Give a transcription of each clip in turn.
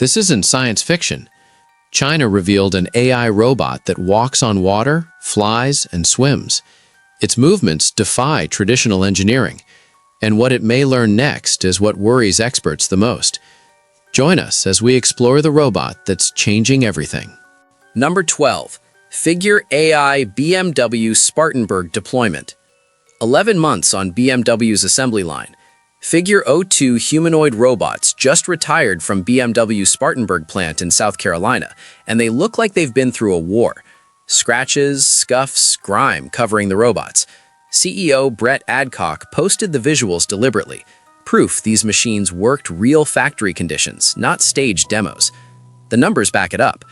This isn't science fiction. China revealed an AI robot that walks on water, flies, and swims. Its movements defy traditional engineering, and what it may learn next is what worries experts the most. Join us as we explore the robot that's changing everything. Number 12. Figure AI BMW Spartanburg deployment. 11 months on BMW's assembly line. Figure 02 humanoid robots just retired from BMW's Spartanburg plant in South Carolina, and they look like they've been through a war. Scratches, scuffs, grime covering the robots. CEO Brett Adcock posted the visuals deliberately. Proof these machines worked real factory conditions, not staged demos. The numbers back it up.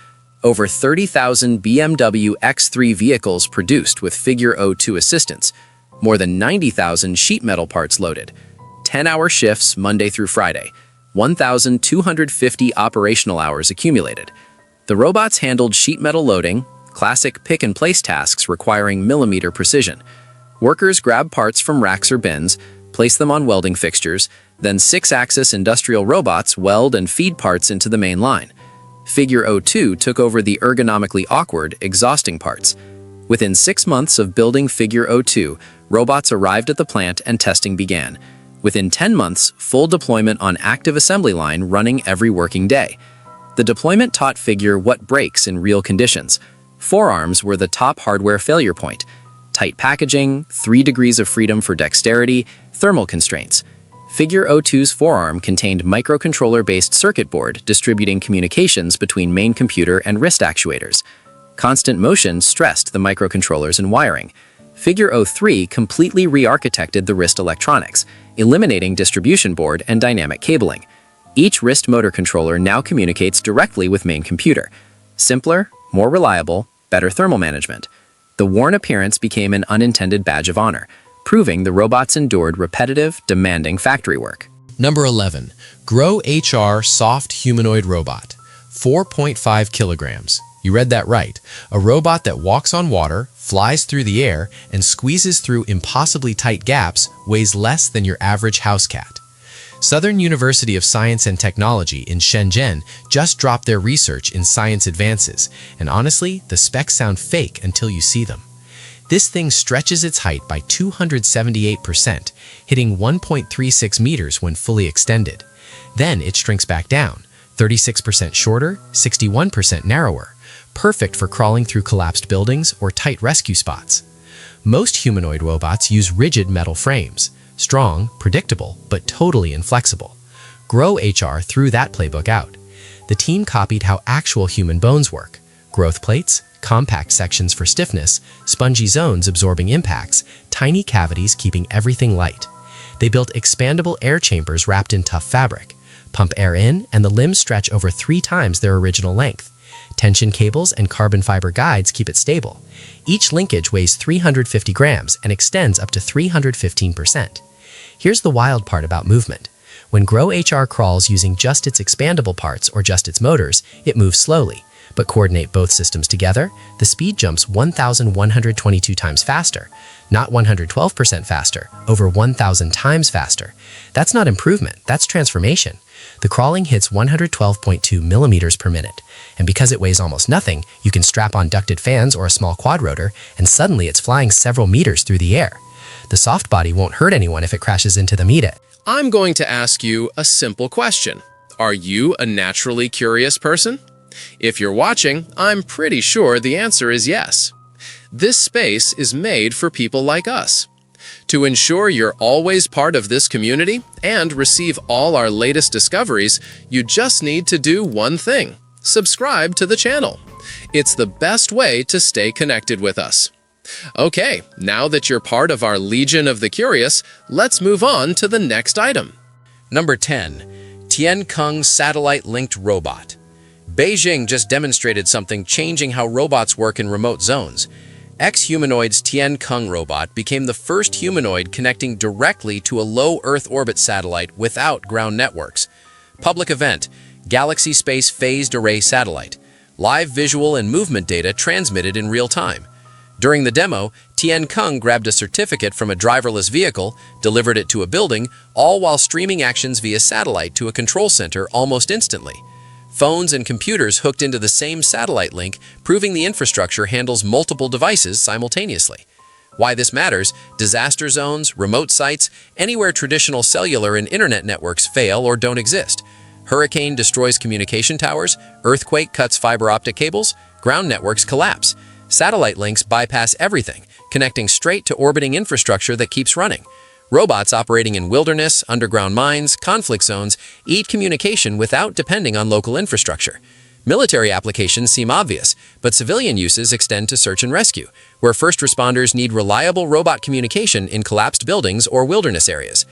Over 30,000 BMW X3 vehicles produced with Figure 02 assistance. More than 90,000 sheet metal parts loaded. 10-hour shifts Monday through Friday. 1,250 operational hours accumulated. The robots handled sheet metal loading, classic pick-and-place tasks requiring millimeter precision. Workers grab parts from racks or bins, place them on welding fixtures, then 6-axis industrial robots weld and feed parts into the main line. Figure 02 took over the ergonomically awkward, exhausting parts. Within 6 months of building Figure 02, robots arrived at the plant and testing began. Within 10 months, full deployment on active assembly line running every working day. The deployment taught Figure what breaks in real conditions. Forearms were the top hardware failure point. Tight packaging, 3 degrees of freedom for dexterity, thermal constraints. Figure 02's forearm contained microcontroller-based circuit board distributing communications between main computer and wrist actuators. Constant motion stressed the microcontrollers and wiring. Figure 03 completely re-architected the wrist electronics, eliminating distribution board and dynamic cabling. Each wrist motor controller now communicates directly with main computer. Simpler, more reliable, better thermal management. The worn appearance became an unintended badge of honor, proving the robots endured repetitive, demanding factory work. Number 11. Grow HR Soft Humanoid Robot. 4.5 kilograms. You read that right. A robot that walks on water, flies through the air, and squeezes through impossibly tight gaps weighs less than your average house cat. Southern University of Science and Technology in Shenzhen just dropped their research in Science Advances, and honestly, the specs sound fake until you see them. This thing stretches its height by 278%, hitting 1.36 meters when fully extended. Then it shrinks back down, 36% shorter, 61% narrower, perfect for crawling through collapsed buildings or tight rescue spots. Most humanoid robots use rigid metal frames, strong, predictable, but totally inflexible. Grow HR threw that playbook out. The team copied how actual human bones work: growth plates, compact sections for stiffness, spongy zones absorbing impacts, tiny cavities keeping everything light. They built expandable air chambers wrapped in tough fabric. Pump air in, and the limbs stretch over 3 times their original length. Tension cables and carbon fiber guides keep it stable. Each linkage weighs 350 grams and extends up to 315%. Here's the wild part about movement. When Grow HR crawls using just its expandable parts or just its motors, it moves slowly. But coordinate both systems together, the speed jumps 1,122 times faster. Not 112% faster, over 1,000 times faster. That's not improvement, that's transformation. The crawling hits 112.2 millimeters per minute, and because it weighs almost nothing, you can strap on ducted fans or a small quadrotor, and suddenly it's flying several meters through the air. The soft body won't hurt anyone if it crashes into the meat. I'm going to ask you a simple question. Are you a naturally curious person? If you're watching, I'm pretty sure the answer is yes. This space is made for people like us. To ensure you're always part of this community and receive all our latest discoveries, you just need to do one thing: subscribe to the channel. It's the best way to stay connected with us. Okay, now that you're part of our Legion of the Curious, let's move on to the next item. Number 10. Tiankung Satellite-Linked Robot. Beijing just demonstrated something changing how robots work in remote zones. Ex-humanoid's Tiankung robot became the first humanoid connecting directly to a low Earth orbit satellite without ground networks. Public event: Galaxy Space Phased Array Satellite. Live visual and movement data transmitted in real time. During the demo, Tiankung grabbed a certificate from a driverless vehicle, delivered it to a building, all while streaming actions via satellite to a control center almost instantly. Phones and computers hooked into the same satellite link, proving the infrastructure handles multiple devices simultaneously. Why this matters: disaster zones, remote sites, anywhere traditional cellular and internet networks fail or don't exist. Hurricane destroys communication towers, earthquake cuts fiber optic cables, ground networks collapse. Satellite links bypass everything, connecting straight to orbiting infrastructure that keeps running. Robots operating in wilderness, underground mines, conflict zones aid communication without depending on local infrastructure. Military applications seem obvious, but civilian uses extend to search and rescue, where first responders need reliable robot communication in collapsed buildings or wilderness areas.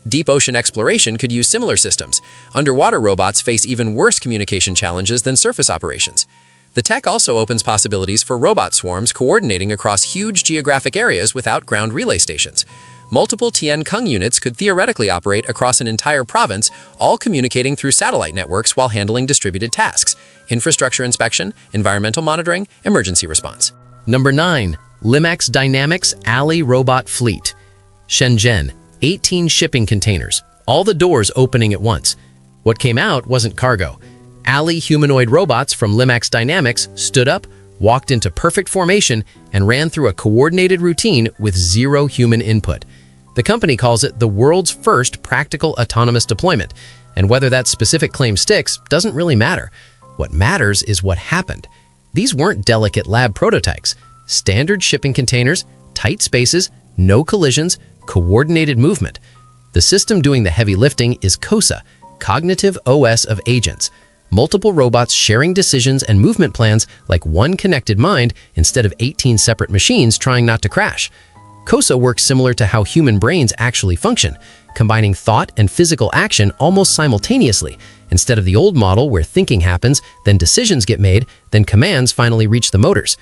Deep ocean exploration could use similar systems. Underwater robots face even worse communication challenges than surface operations. The tech also opens possibilities for robot swarms coordinating across huge geographic areas without ground relay stations. Multiple Tian-Kung units could theoretically operate across an entire province, all communicating through satellite networks while handling distributed tasks: infrastructure inspection, environmental monitoring, emergency response. Number 9. Limax Dynamics Alley Robot Fleet. Shenzhen, 18 shipping containers, all the doors opening at once. What came out wasn't cargo. Alley humanoid robots from Limax Dynamics stood up, walked into perfect formation, and ran through a coordinated routine with zero human input. The company calls it the world's first practical autonomous deployment, and whether that specific claim sticks doesn't really matter. What matters is what happened. These weren't delicate lab prototypes. Standard shipping containers, tight spaces, no collisions, coordinated movement. The system doing the heavy lifting is COSA, Cognitive OS of Agents. Multiple robots sharing decisions and movement plans like one connected mind instead of 18 separate machines trying not to crash. COSA works similar to how human brains actually function, combining thought and physical action almost simultaneously, instead of the old model where thinking happens, then decisions get made, then commands finally reach the motors.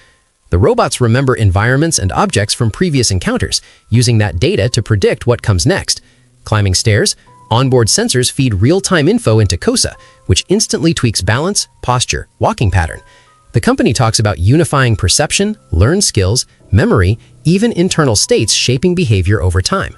The robots remember environments and objects from previous encounters, using that data to predict what comes next. Climbing stairs, onboard sensors feed real-time info into COSA, which instantly tweaks balance, posture, walking pattern. The company talks about unifying perception, learned skills, memory, even internal states shaping behavior over time.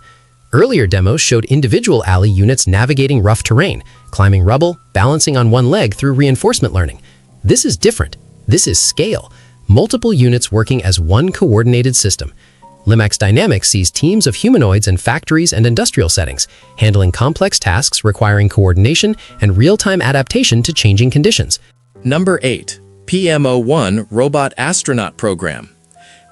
Earlier demos showed individual alley units navigating rough terrain, climbing rubble, balancing on one leg through reinforcement learning. This is different. This is scale. Multiple units working as one coordinated system. Limax Dynamics sees teams of humanoids in factories and industrial settings, handling complex tasks requiring coordination and real-time adaptation to changing conditions. Number 8. PMO-1 Robot Astronaut Program.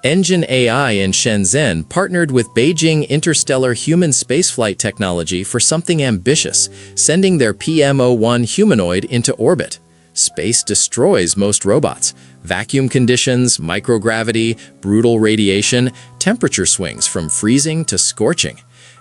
Engine AI in Shenzhen partnered with Beijing Interstellar Human Spaceflight Technology for something ambitious, sending their PMO-1 humanoid into orbit. Space destroys most robots. Vacuum conditions, microgravity, brutal radiation, temperature swings from freezing to scorching.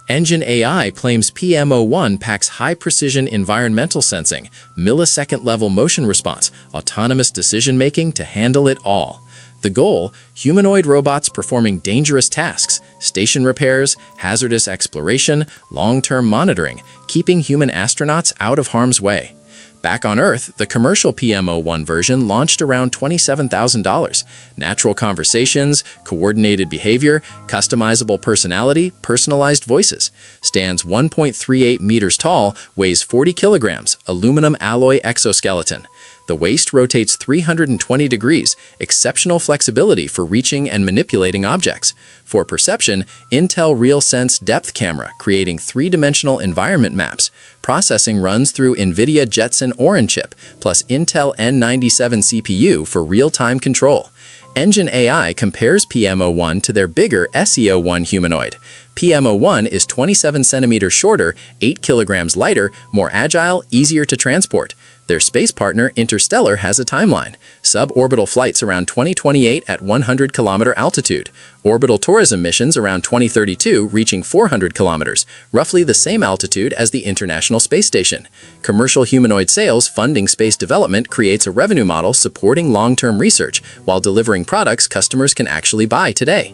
Engine AI claims PMO-1 packs high-precision environmental sensing, millisecond-level motion response, autonomous decision-making to handle it all. The goal: humanoid robots performing dangerous tasks, station repairs, hazardous exploration, long-term monitoring, keeping human astronauts out of harm's way. Back on Earth, the commercial PMO-1 version launched around $27,000. Natural conversations, coordinated behavior, customizable personality, personalized voices. Stands 1.38 meters tall, weighs 40 kilograms, aluminum alloy exoskeleton. The waist rotates 320 degrees, exceptional flexibility for reaching and manipulating objects. For perception, Intel RealSense depth camera, creating three-dimensional environment maps. Processing runs through NVIDIA Jetson Orin chip, plus Intel N97 CPU for real-time control. Engine AI compares PMO-1 to their bigger SEO-1 humanoid. PMO-1 is 27 centimeters shorter, 8 kilograms lighter, more agile, easier to transport. Their space partner, Interstellar, has a timeline. Suborbital flights around 2028 at 100-kilometer altitude. Orbital tourism missions around 2032 reaching 400 kilometers, roughly the same altitude as the International Space Station. Commercial humanoid sales funding space development creates a revenue model supporting long-term research while delivering products customers can actually buy today.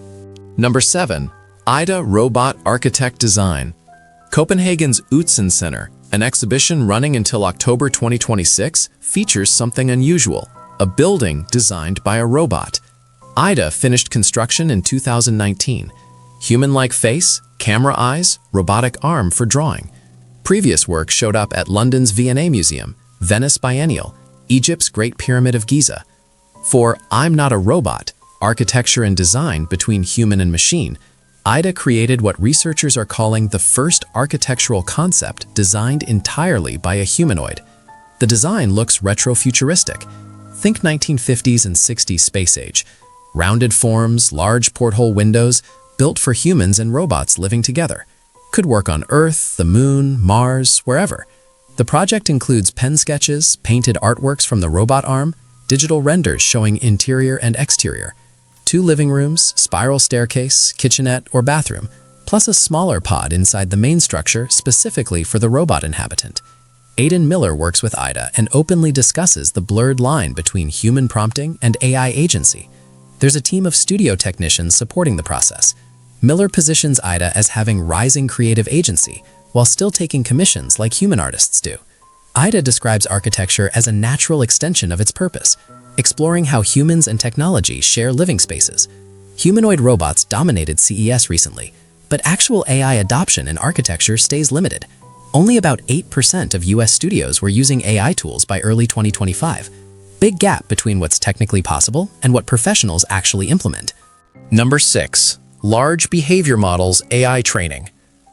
Number 7. IDA Robot Architect Design. Copenhagen's Utzon Center, an exhibition running until October 2026, features something unusual: a building designed by a robot. IDA finished construction in 2019. Human-like face, camera eyes, robotic arm for drawing. Previous work showed up at London's V&A Museum, Venice Biennial, Egypt's Great Pyramid of Giza. For I'm Not a Robot, Architecture and Design Between Human and Machine, IDA created what researchers are calling the first architectural concept designed entirely by a humanoid. The design looks retrofuturistic. Think 1950s and 60s space age. Rounded forms, large porthole windows, built for humans and robots living together. Could work on Earth, the Moon, Mars, wherever. The project includes pen sketches, painted artworks from the robot arm, digital renders showing interior and exterior, 2 living rooms, spiral staircase, kitchenette, or bathroom, plus a smaller pod inside the main structure specifically for the robot inhabitant. Aidan Miller works with IDA and openly discusses the blurred line between human prompting and AI agency. There's a team of studio technicians supporting the process. Miller positions IDA as having rising creative agency, while still taking commissions like human artists do. IDA describes architecture as a natural extension of its purpose, exploring how humans and technology share living spaces. Humanoid robots dominated CES recently, but actual AI adoption in architecture stays limited. Only about 8% of US studios were using AI tools by early 2025. Big gap between what's technically possible and what professionals actually implement. Number 6. Large behavior models AI training.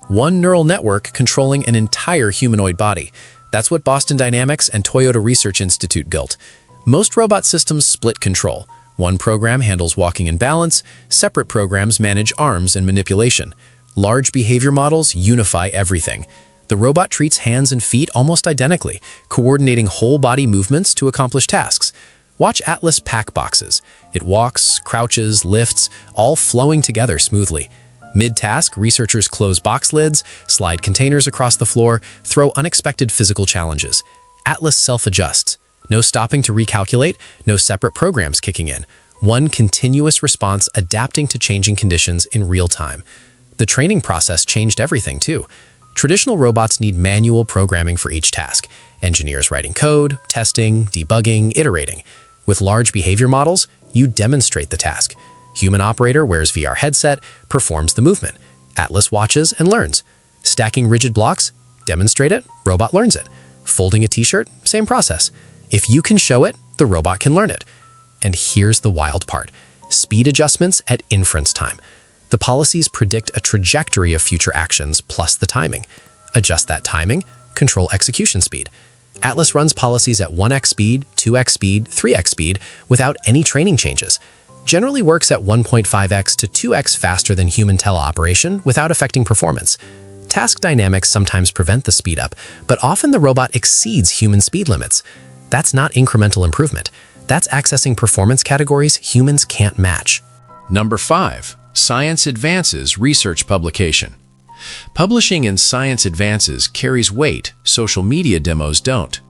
One neural network controlling an entire humanoid body. That's what Boston Dynamics and Toyota Research Institute built. Most robot systems split control. One program handles walking and balance, separate programs manage arms and manipulation. Large behavior models unify everything. The robot treats hands and feet almost identically, coordinating whole body movements to accomplish tasks. Watch Atlas pack boxes. It walks, crouches, lifts, all flowing together smoothly. Mid-task, researchers close box lids, slide containers across the floor, throw unexpected physical challenges. Atlas self-adjusts. No stopping to recalculate, no separate programs kicking in. One continuous response adapting to changing conditions in real time. The training process changed everything too. Traditional robots need manual programming for each task. Engineers writing code, testing, debugging, iterating. With large behavior models, you demonstrate the task. Human operator wears VR headset, performs the movement. Atlas watches and learns. Stacking rigid blocks, demonstrate it, robot learns it. Folding a t-shirt, same process. If you can show it, the robot can learn it. And here's the wild part. Speed adjustments at inference time. The policies predict a trajectory of future actions plus the timing. Adjust that timing, control execution speed. Atlas runs policies at 1x speed, 2x speed, 3x speed without any training changes. Generally works at 1.5x to 2x faster than human teleoperation without affecting performance. Task dynamics sometimes prevent the speed up, but often the robot exceeds human speed limits. That's not incremental improvement. That's accessing performance categories humans can't match. Number 5. Science Advances Research Publication. Publishing in Science Advances carries weight, social media demos don't.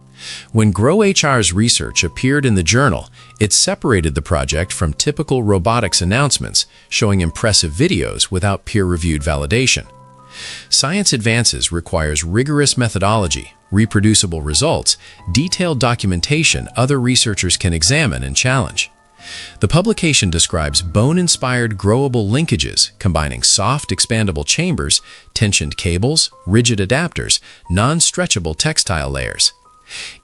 When GrowHR's research appeared in the journal, it separated the project from typical robotics announcements, showing impressive videos without peer-reviewed validation. Science Advances requires rigorous methodology, reproducible results, detailed documentation other researchers can examine and challenge. The publication describes bone-inspired growable linkages combining soft, expandable chambers, tensioned cables, rigid adapters, non-stretchable textile layers.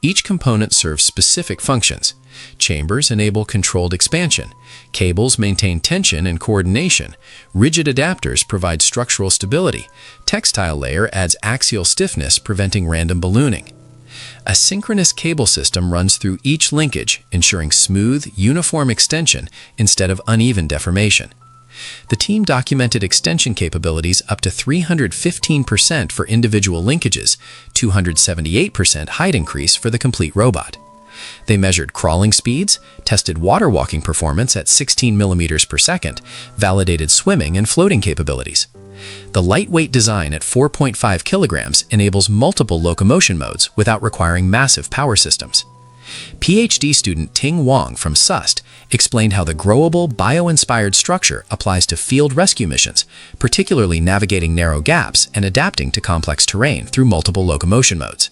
Each component serves specific functions. Chambers enable controlled expansion. Cables maintain tension and coordination. Rigid adapters provide structural stability. Textile layer adds axial stiffness, preventing random ballooning. A synchronous cable system runs through each linkage, ensuring smooth, uniform extension instead of uneven deformation. The team documented extension capabilities up to 315% for individual linkages, 278% height increase for the complete robot. They measured crawling speeds, tested water walking performance at 16 millimeters per second, validated swimming and floating capabilities. The lightweight design at 4.5 kilograms enables multiple locomotion modes without requiring massive power systems. PhD student Ting Wang from SUST explained how the growable, bio-inspired structure applies to field rescue missions, particularly navigating narrow gaps and adapting to complex terrain through multiple locomotion modes.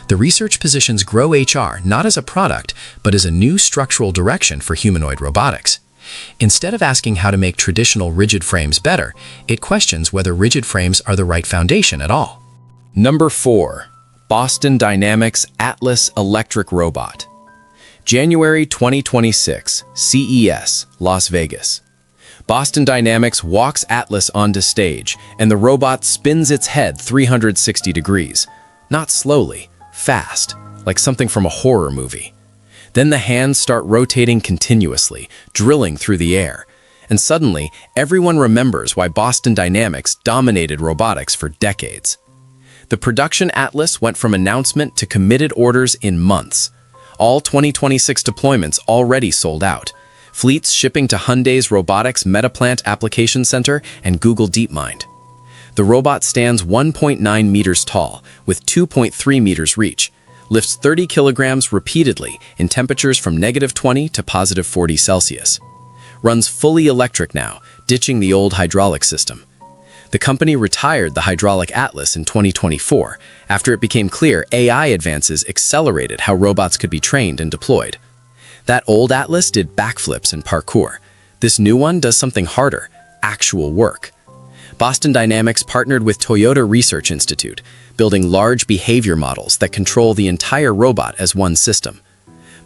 The research positions GrowHR not as a product, but as a new structural direction for humanoid robotics. Instead of asking how to make traditional rigid frames better, it questions whether rigid frames are the right foundation at all. Number 4. Boston Dynamics Atlas Electric Robot. January 2026, CES, Las Vegas. Boston Dynamics walks Atlas onto stage, and the robot spins its head 360 degrees. Not slowly, fast, like something from a horror movie. Then the hands start rotating continuously, drilling through the air. And suddenly, everyone remembers why Boston Dynamics dominated robotics for decades. The production Atlas went from announcement to committed orders in months. All 2026 deployments already sold out. Fleets shipping to Hyundai's Robotics Metaplant Application Center and Google DeepMind. The robot stands 1.9 meters tall, with 2.3 meters reach, lifts 30 kilograms repeatedly in temperatures from -20 to +40 Celsius. Runs fully electric now, ditching the old hydraulic system. The company retired the hydraulic Atlas in 2024 after it became clear AI advances accelerated how robots could be trained and deployed. That old Atlas did backflips and parkour. This new one does something harder, actual work. Boston Dynamics partnered with Toyota Research Institute, building large behavior models that control the entire robot as one system.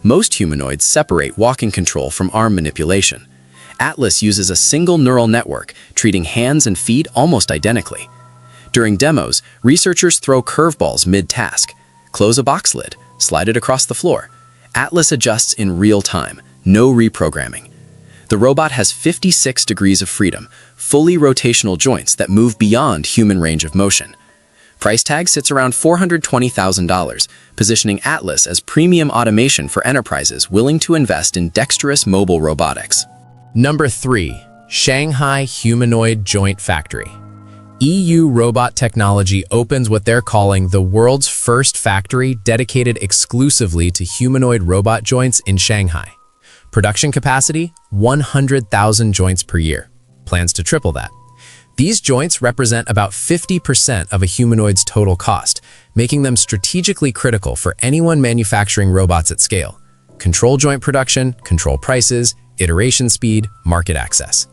Most humanoids separate walking control from arm manipulation. Atlas uses a single neural network, treating hands and feet almost identically. During demos, researchers throw curveballs mid-task. Close a box lid, slide it across the floor. Atlas adjusts in real time, no reprogramming. The robot has 56 degrees of freedom, fully rotational joints that move beyond human range of motion. Price tag sits around $420,000, positioning Atlas as premium automation for enterprises willing to invest in dexterous mobile robotics. Number 3. Shanghai Humanoid Joint Factory. EU robot technology opens what they're calling the world's first factory dedicated exclusively to humanoid robot joints in Shanghai. Production capacity, 100,000 joints per year. Plans to triple that. These joints represent about 50% of a humanoid's total cost, making them strategically critical for anyone manufacturing robots at scale. Control joint production, control prices, iteration speed, market access.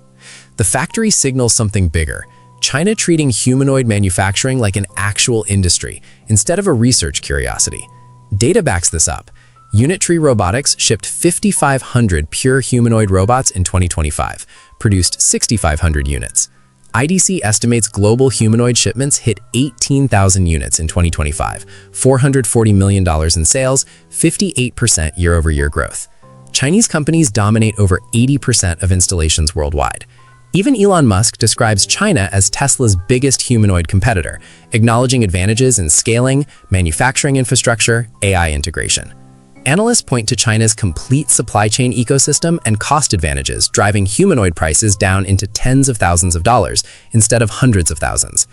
The factory signals something bigger. China treating humanoid manufacturing like an actual industry instead of a research curiosity. Data backs this up. Unitary Robotics shipped 5,500 pure humanoid robots in 2025, produced 6,500 units. IDC estimates global humanoid shipments hit 18,000 units in 2025, $440 million in sales, 58% year-over-year growth. Chinese companies dominate over 80% of installations worldwide. Even Elon Musk describes China as Tesla's biggest humanoid competitor, acknowledging advantages in scaling, manufacturing infrastructure, AI integration. Analysts point to China's complete supply chain ecosystem and cost advantages, driving humanoid prices down into tens of thousands of dollars instead of hundreds of thousands.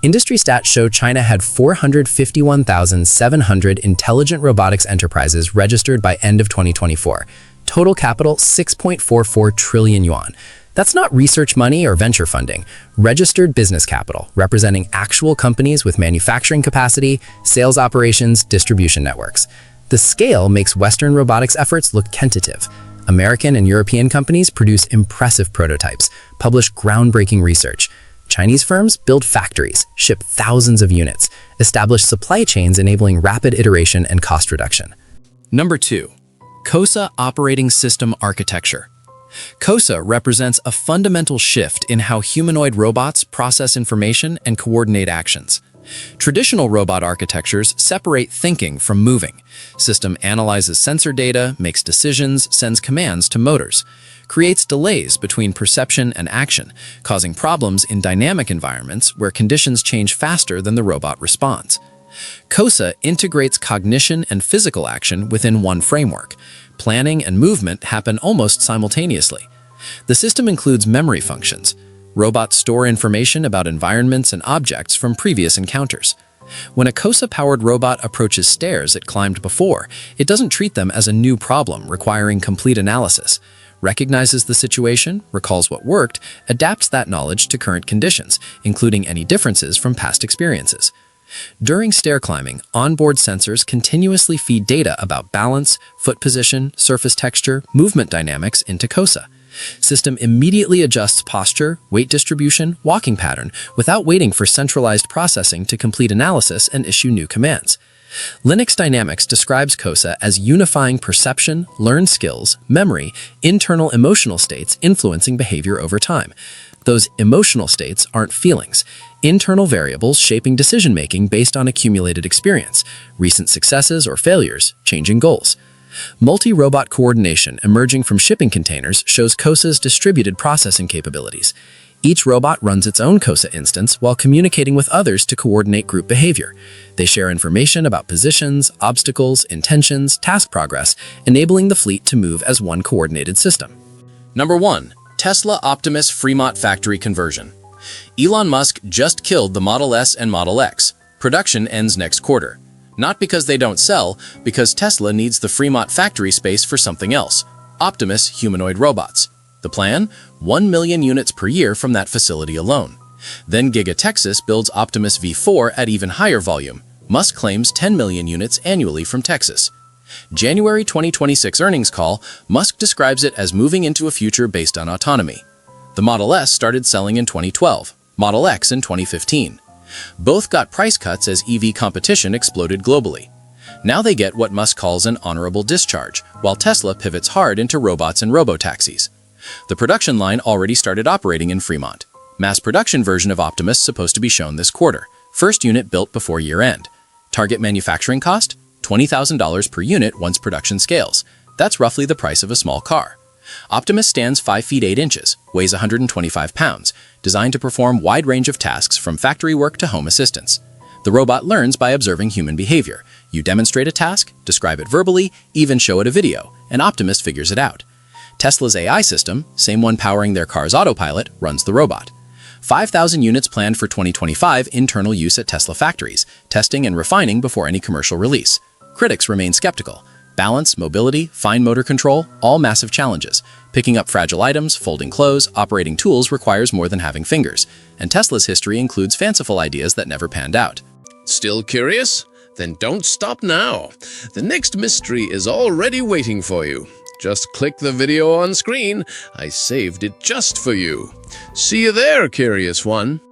Industry stats show China had 451,700 intelligent robotics enterprises registered by end of 2024. Total capital, 6.44 trillion yuan. That's not research money or venture funding. Registered business capital, representing actual companies with manufacturing capacity, sales operations, distribution networks. The scale makes Western robotics efforts look tentative. American and European companies produce impressive prototypes, publish groundbreaking research. Chinese firms build factories, ship thousands of units, establish supply chains enabling rapid iteration and cost reduction. Number 2. COSA Operating System Architecture. COSA represents a fundamental shift in how humanoid robots process information and coordinate actions. Traditional robot architectures separate thinking from moving. System analyzes sensor data, makes decisions, sends commands to motors, creates delays between perception and action, causing problems in dynamic environments where conditions change faster than the robot responds. COSA integrates cognition and physical action within one framework. Planning and movement happen almost simultaneously. The system includes memory functions. Robots store information about environments and objects from previous encounters. When a COSA-powered robot approaches stairs it climbed before, it doesn't treat them as a new problem requiring complete analysis. Recognizes the situation, recalls what worked, adapts that knowledge to current conditions, including any differences from past experiences. During stair climbing, onboard sensors continuously feed data about balance, foot position, surface texture, movement dynamics into COSA. System immediately adjusts posture, weight distribution, walking pattern without waiting for centralized processing to complete analysis and issue new commands. Linux Dynamics describes COSA as unifying perception, learned skills, memory, internal emotional states influencing behavior over time. Those emotional states aren't feelings, internal variables shaping decision-making based on accumulated experience, recent successes or failures, changing goals. Multi-robot coordination emerging from shipping containers shows COSA's distributed processing capabilities. Each robot runs its own COSA instance while communicating with others to coordinate group behavior. They share information about positions, obstacles, intentions, task progress, enabling the fleet to move as one coordinated system. Number 1. Tesla Optimus Fremont Factory Conversion. Elon Musk just killed the Model S and Model X. Production ends next quarter. Not because they don't sell, because Tesla needs the Fremont factory space for something else: Optimus humanoid robots. The plan? 1 million units per year from that facility alone. Then Giga Texas builds Optimus V4 at even higher volume. Musk claims 10 million units annually from Texas. January 2026 earnings call, Musk describes it as moving into a future based on autonomy. The Model S started selling in 2012, Model X in 2015. Both got price cuts as EV competition exploded globally. Now they get what Musk calls an honorable discharge, while Tesla pivots hard into robots and robotaxis. The production line already started operating in Fremont. Mass production version of Optimus supposed to be shown this quarter. First unit built before year-end. Target manufacturing cost? $20,000 per unit once production scales. That's roughly the price of a small car. Optimus stands 5 feet 8 inches, weighs 125 pounds, designed to perform wide range of tasks from factory work to home assistance. The robot learns by observing human behavior. You demonstrate a task, describe it verbally, even show it a video, and Optimus figures it out. Tesla's AI system, same one powering their car's autopilot, runs the robot. 5,000 units planned for 2025 internal use at Tesla factories, testing and refining before any commercial release. Critics remain skeptical. Balance, mobility, fine motor control, all massive challenges. Picking up fragile items, folding clothes, operating tools requires more than having fingers. And Tesla's history includes fanciful ideas that never panned out. Still curious? Then don't stop now. The next mystery is already waiting for you. Just click the video on screen. I saved it just for you. See you there, curious one.